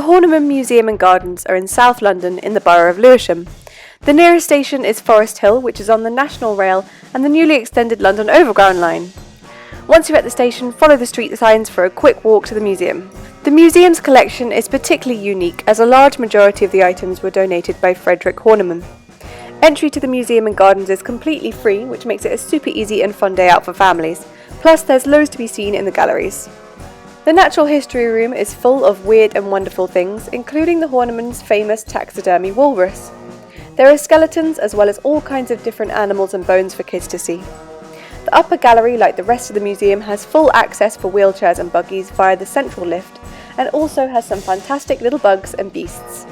Horniman Museum and Gardens are in South London in the borough of Lewisham. The nearest station is Forest Hill, which is on the National Rail and the newly extended London Overground line. Once you're at the station, follow the street signs for a quick walk to the museum. The museum's collection is particularly unique as a large majority of the items were donated by Frederick Horniman. Entry to the museum and gardens is completely free, which makes it a super easy and fun day out for families. Plus, there's loads to be seen in the galleries. The Natural History Room is full of weird and wonderful things, including the Horniman's famous taxidermy walrus. There are skeletons as well as all kinds of different animals and bones for kids to see. The upper gallery, like the rest of the museum, has full access for wheelchairs and buggies via the central lift, and also has some fantastic little bugs and beasts.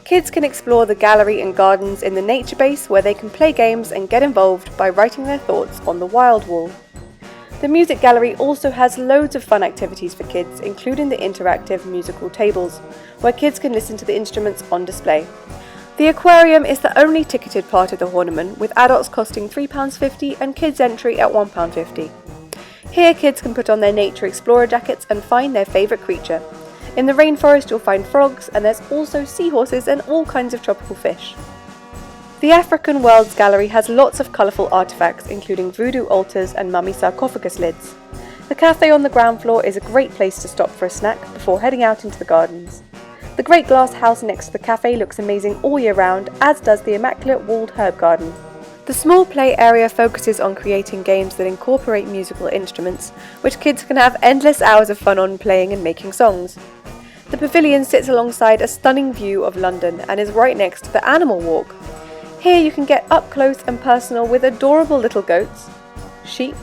Kids can explore the gallery and gardens in the nature base, where they can play games and get involved by writing their thoughts on the wild wall. The music gallery also has loads of fun activities for kids, including the interactive musical tables, where kids can listen to the instruments on display. The aquarium is the only ticketed part of the Horniman, with adults costing £3.50 and kids entry at £1.50. Here kids can put on their Nature Explorer jackets and find their favourite creature. In the rainforest you'll find frogs, and there's also seahorses and all kinds of tropical fish. The African Worlds Gallery has lots of colourful artefacts, including voodoo altars and mummy sarcophagus lids. The cafe on the ground floor is a great place to stop for a snack before heading out into the gardens. The great glass house next to the cafe looks amazing all year round, as does the immaculate walled herb garden. The small play area focuses on creating games that incorporate musical instruments, which kids can have endless hours of fun on playing and making songs. The pavilion sits alongside a stunning view of London and is right next to the Animal Walk. Here you can get up close and personal with adorable little goats, sheep,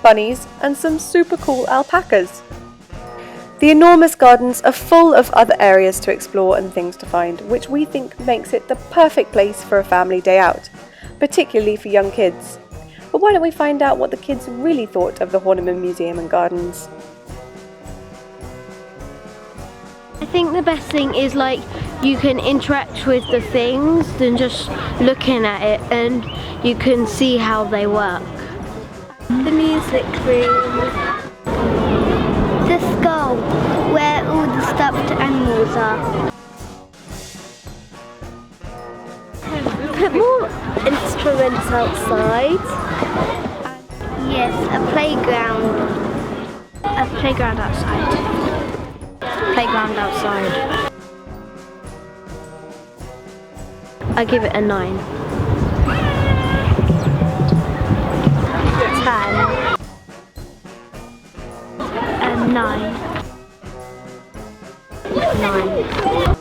bunnies, and some super cool alpacas. The enormous gardens are full of other areas to explore and things to find, which we think makes it the perfect place for a family day out, particularly for young kids. But why don't we find out what the kids really thought of the Horniman Museum and Gardens? I think the best thing is you can interact with the things than just looking at it, and you can see how they work. The music room. The skull, where all the stuffed animals are. Put more instruments outside. Yes, a playground. A playground outside. Playground outside. I give it a 9. 10. A 9. 9.